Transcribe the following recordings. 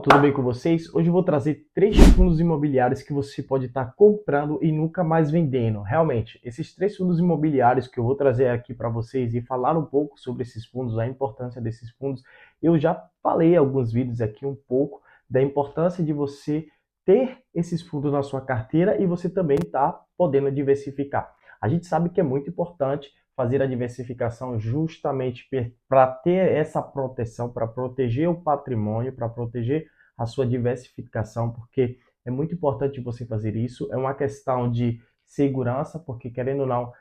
tudo bem com vocês? Hoje eu vou trazer 3 fundos imobiliários que você pode estar comprando e nunca mais vendendo. Realmente, esses 3 fundos imobiliários que eu vou trazer aqui para vocês e falar um pouco sobre esses fundos, a importância desses fundos, eu já falei em alguns vídeos aqui um pouco da importância de você ter esses fundos na sua carteira e você também está podendo diversificar. A gente sabe que é muito importante fazer a diversificação justamente para ter essa proteção, para proteger o patrimônio, para proteger a sua diversificação, porque é muito importante você fazer isso. É uma questão de segurança, porque querendo ou não,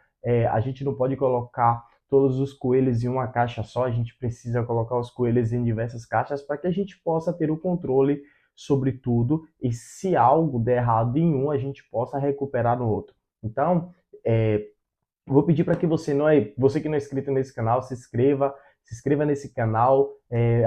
a gente não pode colocar todos os coelhos em uma caixa só, a gente precisa colocar os coelhos em diversas caixas para que a gente possa ter o controle sobre tudo e se algo der errado em um, a gente possa recuperar no outro. Então, vou pedir para que você que não é inscrito nesse canal, se inscreva nesse canal,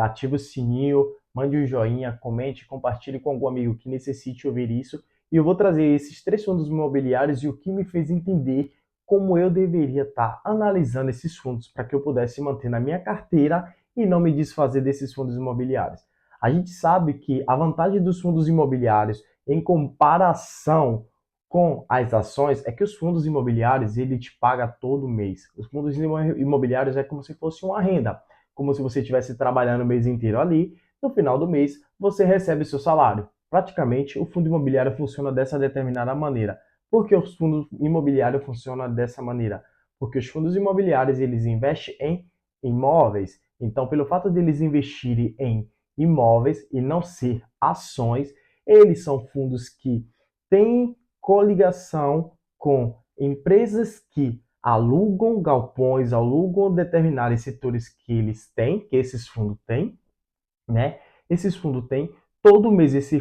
ative o sininho, mande um joinha, comente, compartilhe com algum amigo que necessite ouvir isso. E eu vou trazer esses 3 fundos imobiliários e o que me fez entender como eu deveria estar analisando esses fundos para que eu pudesse manter na minha carteira e não me desfazer desses fundos imobiliários. A gente sabe que a vantagem dos fundos imobiliários em comparação com as ações é que os fundos imobiliários ele te paga todo mês. Os fundos imobiliários é como se fosse uma renda, como se você estivesse trabalhando o mês inteiro ali, no final do mês você recebe seu salário. Praticamente o fundo imobiliário funciona dessa determinada maneira. Por que os fundos imobiliários funcionam dessa maneira? Porque os fundos imobiliários eles investem em imóveis. Então, pelo fato de eles investirem em imóveis e não ser ações, eles são fundos que têm coligação com empresas que alugam galpões, alugam determinados setores que eles têm, que esses fundos têm, né? Esses fundos têm, todo mês esse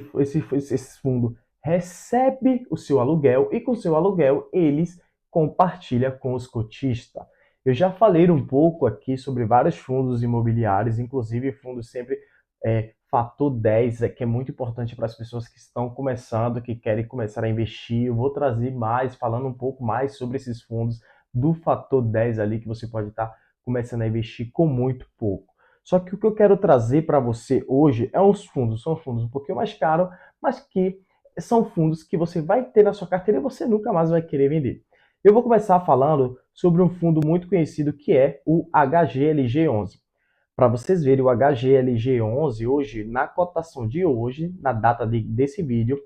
fundo recebe o seu aluguel e com o seu aluguel eles compartilham com os cotistas. Eu já falei um pouco aqui sobre vários fundos imobiliários, inclusive fundos sempre fator 10, que é muito importante para as pessoas que estão começando, que querem começar a investir. Eu vou trazer mais, falando um pouco mais sobre esses fundos do fator 10 ali, que você pode estar começando a investir com muito pouco. Só que o que eu quero trazer para você hoje são fundos um pouquinho mais caros, mas que são fundos que você vai ter na sua carteira e você nunca mais vai querer vender. Eu vou começar falando sobre um fundo muito conhecido que é o HGLG11. Para vocês verem, o HGLG11 hoje, na cotação de hoje, na data desse vídeo,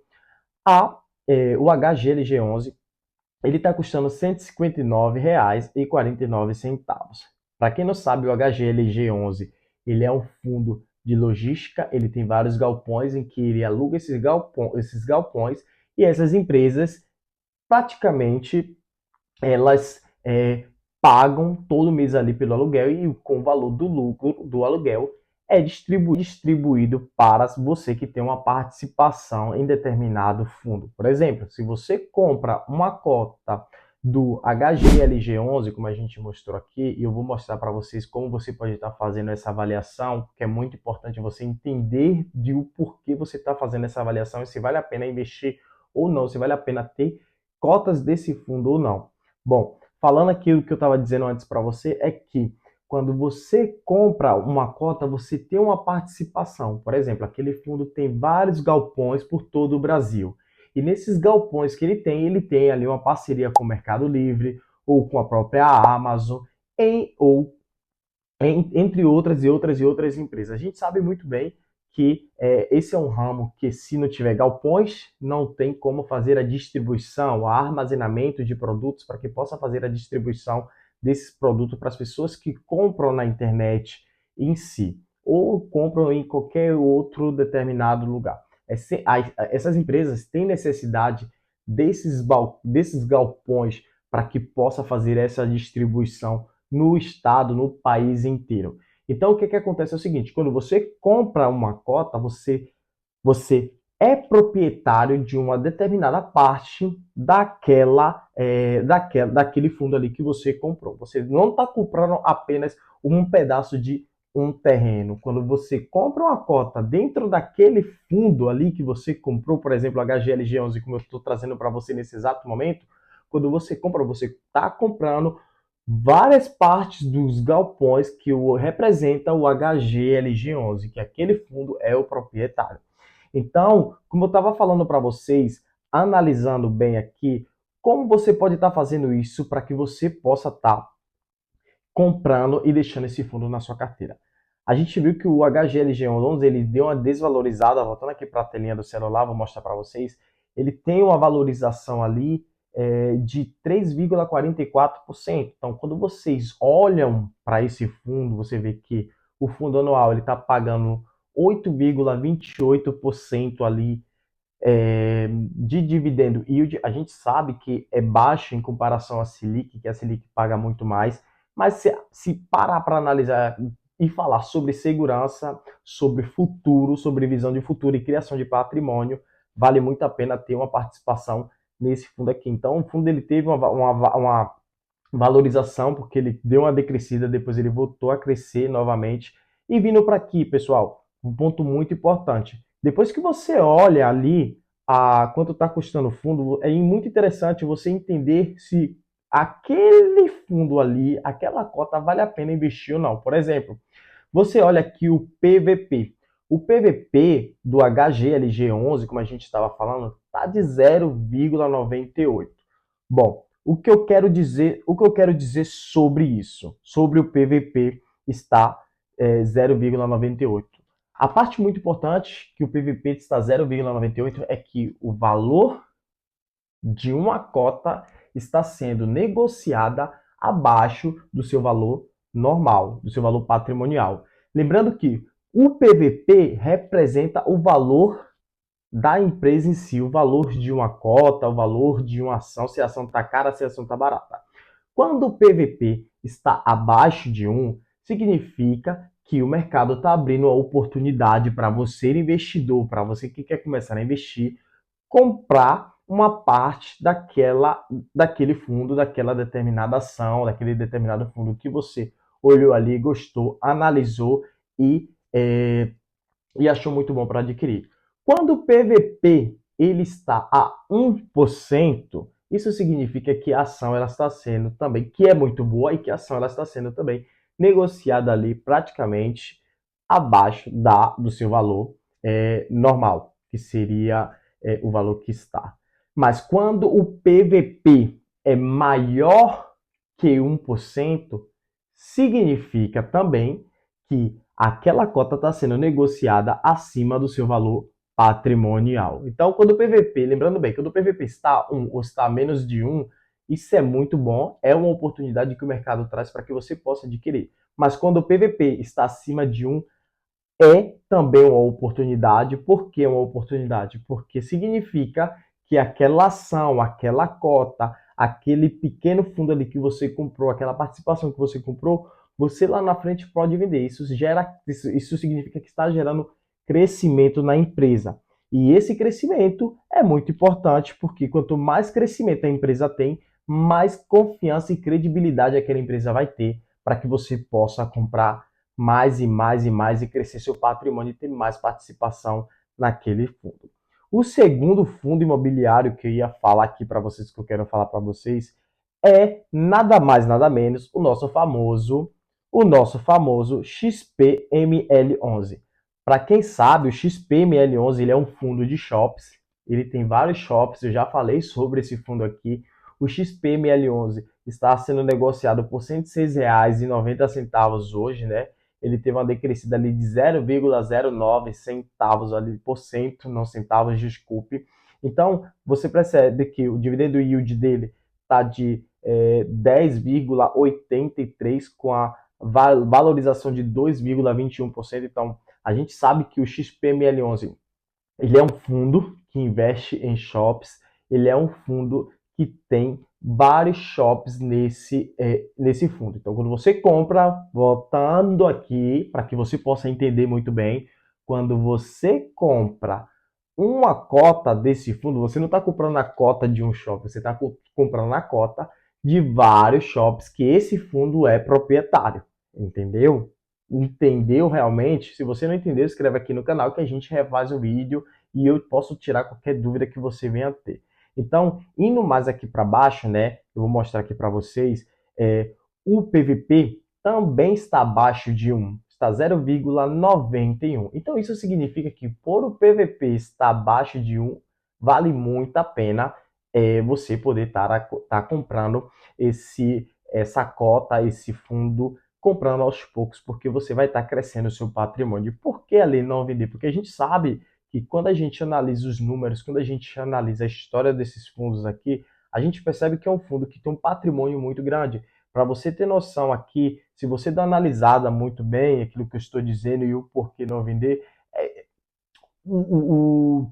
o HGLG11 ele está custando R$ 159,49. Para quem não sabe, o HGLG11 ele é um fundo de logística, ele tem vários galpões em que ele aluga esses galpões e essas empresas praticamente elas pagam todo mês ali pelo aluguel e com o valor do lucro do aluguel é distribuído para você que tem uma participação em determinado fundo. Por exemplo, se você compra uma cota do HGLG11, como a gente mostrou aqui, e eu vou mostrar para vocês como você pode estar fazendo essa avaliação, que é muito importante você entender de o porquê você está fazendo essa avaliação e se vale a pena investir ou não, se vale a pena ter cotas desse fundo ou não. Bom, falando aqui o que eu estava dizendo antes para você é que quando você compra uma cota, você tem uma participação. Por exemplo, aquele fundo tem vários galpões por todo o Brasil. E nesses galpões que ele tem ali uma parceria com o Mercado Livre ou com a própria Amazon, entre outras e outras empresas. A gente sabe muito bem que esse é um ramo que, se não tiver galpões, não tem como fazer a distribuição, o armazenamento de produtos para que possa fazer a distribuição desses produtos para as pessoas que compram na internet em si, ou compram em qualquer outro determinado lugar. Essas empresas têm necessidade desses galpões para que possa fazer essa distribuição no estado, no país inteiro. Então, o que acontece é o seguinte, quando você compra uma cota, você é proprietário de uma determinada parte daquele fundo ali que você comprou. Você não está comprando apenas um pedaço de um terreno. Quando você compra uma cota dentro daquele fundo ali que você comprou, por exemplo, a HGLG11, como eu estou trazendo para você nesse exato momento, quando você compra, você está comprando várias partes dos galpões que representa o HGLG11, que aquele fundo é o proprietário. Então, como eu estava falando para vocês, analisando bem aqui, como você pode estar fazendo isso para que você possa estar comprando e deixando esse fundo na sua carteira. A gente viu que o HGLG11 ele deu uma desvalorizada, voltando aqui para a telinha do celular, vou mostrar para vocês, ele tem uma valorização ali de 3,44%. Então, quando vocês olham para esse fundo, você vê que o fundo anual ele está pagando 8,28% ali de dividendo yield. A gente sabe que é baixo em comparação à Selic, que a Selic paga muito mais, mas se parar para analisar e falar sobre segurança, sobre futuro, sobre visão de futuro e criação de patrimônio, vale muito a pena ter uma participação nesse fundo aqui. Então, o fundo ele teve uma valorização, porque ele deu uma decrescida, depois ele voltou a crescer novamente. E vindo para aqui, pessoal, um ponto muito importante. Depois que você olha ali quanto está custando o fundo, é muito interessante você entender se aquele fundo ali, aquela cota vale a pena investir ou não. Por exemplo, você olha aqui o PVP. O PVP do HGLG11, como a gente estava falando, está de 0,98. Bom, o que eu quero dizer sobre isso, sobre o PVP está 0,98. A parte muito importante que o PVP está 0,98 é que o valor de uma cota está sendo negociada abaixo do seu valor normal, do seu valor patrimonial. Lembrando que o PVP representa o valor da empresa em si, o valor de uma cota, o valor de uma ação, se a ação está cara, se a ação está barata. Quando o PVP está abaixo de 1, significa que o mercado está abrindo a oportunidade para você, investidor, para você que quer começar a investir, comprar uma parte daquele fundo, daquela determinada ação, daquele determinado fundo que você olhou ali, gostou, analisou e achou muito bom para adquirir. Quando o PVP ele está a 1%, isso significa que a ação ela está sendo também, que é muito boa, e que a ação ela está sendo também negociada ali praticamente abaixo do seu valor normal, que seria o valor que está. Mas quando o PVP é maior que 1%, significa também que aquela cota está sendo negociada acima do seu valor patrimonial. Então, quando o PVP, lembrando bem, quando o PVP está 1 ou está menos de 1, isso é muito bom, é uma oportunidade que o mercado traz para que você possa adquirir. Mas quando o PVP está acima de 1, é também uma oportunidade. Por que uma oportunidade? Porque significa que aquela ação, aquela cota, aquele pequeno fundo ali que você comprou, aquela participação que você comprou, você lá na frente pode vender. Isso significa que está gerando crescimento na empresa. E esse crescimento é muito importante, porque quanto mais crescimento a empresa tem, mais confiança e credibilidade aquela empresa vai ter para que você possa comprar mais e mais e mais e crescer seu patrimônio e ter mais participação naquele fundo. O segundo fundo imobiliário que eu ia falar aqui para vocês, que eu quero falar para vocês, é nada mais, nada menos o nosso famoso XPML11. Para quem sabe, o XPML11 ele é um fundo de shops, ele tem vários shops, eu já falei sobre esse fundo aqui. O XPML11 está sendo negociado por R$ 106,90 hoje, né? Ele teve uma decrescida ali de 0,09 centavos ali por cento, não centavos, desculpe. Então, você percebe que o dividendo yield dele está de 10,83 com a valorização de 2,21%. Então, a gente sabe que o XPML11 ele é um fundo que investe em shops, ele é um fundo que tem vários shops nesse fundo. Então, quando você compra, voltando aqui, para que você possa entender muito bem, quando você compra uma cota desse fundo, você não está comprando a cota de um shopping, você está comprando a cota de vários shops que esse fundo é proprietário, entendeu? Entendeu realmente? Se você não entendeu, escreve aqui no canal que a gente refaz o vídeo e eu posso tirar qualquer dúvida que você venha a ter. Então, indo mais aqui para baixo, né? Eu vou mostrar aqui para vocês, o PVP também está abaixo de 1. está 0,91. Então isso significa que por o PVP estar abaixo de 1, vale muito a pena você poder estar comprando essa cota, esse fundo, comprando aos poucos, porque você vai estar crescendo o seu patrimônio. Por que a lei não vender? Porque a gente sabe que quando a gente analisa os números, quando a gente analisa a história desses fundos aqui, a gente percebe que é um fundo que tem um patrimônio muito grande. Para você ter noção aqui, se você dá uma analisada muito bem aquilo que eu estou dizendo e o porquê não vender, o, o,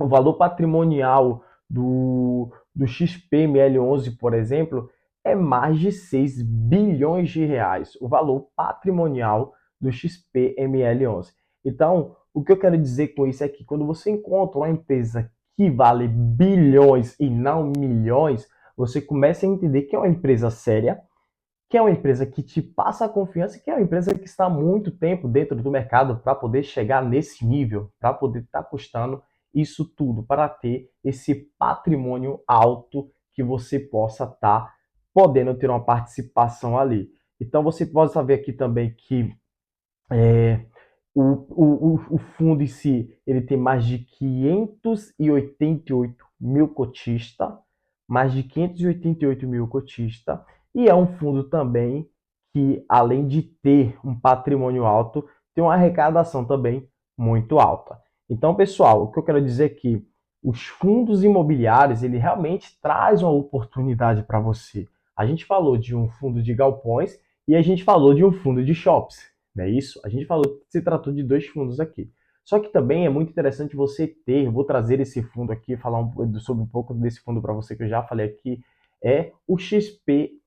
o valor patrimonial do XPML11, por exemplo, é mais de 6 bilhões de reais, o valor patrimonial do XPML11. Então, o que eu quero dizer com isso é que quando você encontra uma empresa que vale bilhões e não milhões, você começa a entender que é uma empresa séria, que é uma empresa que te passa a confiança, que é uma empresa que está há muito tempo dentro do mercado para poder chegar nesse nível, para poder estar custando isso tudo, para ter esse patrimônio alto que você possa estar podendo ter uma participação ali. Então você pode saber aqui também que o fundo em si ele tem mais de 588 mil cotistas, mais de 588 mil cotistas, e é um fundo também que, além de ter um patrimônio alto, tem uma arrecadação também muito alta. Então, pessoal, o que eu quero dizer é que os fundos imobiliários, ele realmente traz uma oportunidade para você. A gente falou de um fundo de galpões e a gente falou de um fundo de shops, não é isso? A gente falou que se tratou de dois fundos aqui. Só que também é muito interessante você ter, vou trazer esse fundo aqui, falar sobre um pouco desse fundo para você que eu já falei aqui, é o XP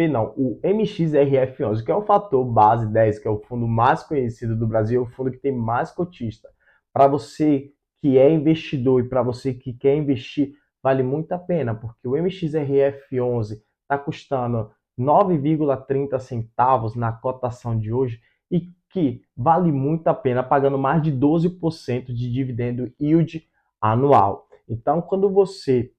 não, o MXRF11, que é o fator base 10, que é o fundo mais conhecido do Brasil, é o fundo que tem mais cotista. Para você que é investidor e para você que quer investir, vale muito a pena, porque o MXRF11 está custando 9,30 centavos na cotação de hoje e que vale muito a pena, pagando mais de 12% de dividendo yield anual. Então, quando você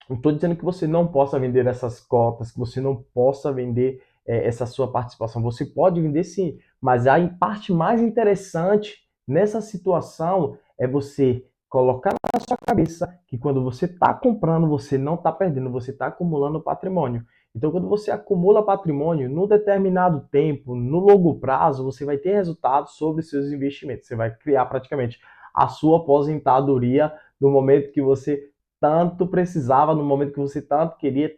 não estou dizendo que você não possa vender essas cotas, que você não possa vender essa sua participação. Você pode vender sim, mas a parte mais interessante nessa situação é você colocar na sua cabeça que quando você está comprando, você não está perdendo, você está acumulando patrimônio. Então, quando você acumula patrimônio, no determinado tempo, no longo prazo, você vai ter resultados sobre seus investimentos. Você vai criar praticamente a sua aposentadoria no momento que você tanto precisava, no momento que você tanto queria,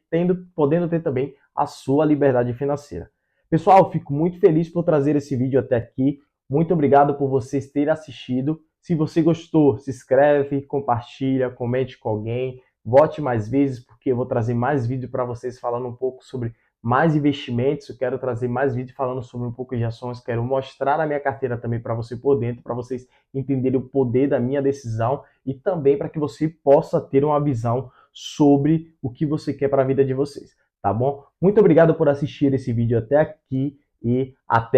podendo ter também a sua liberdade financeira. Pessoal, fico muito feliz por trazer esse vídeo até aqui. Muito obrigado por vocês terem assistido. Se você gostou, se inscreve, compartilha, comente com alguém, vote mais vezes, porque eu vou trazer mais vídeo para vocês falando um pouco sobre mais investimentos. Eu quero trazer mais vídeo falando sobre um pouco de ações. Quero mostrar a minha carteira também para você por dentro, para vocês entenderem o poder da minha decisão e também para que você possa ter uma visão sobre o que você quer para a vida de vocês, tá bom? Muito obrigado por assistir esse vídeo até aqui e até a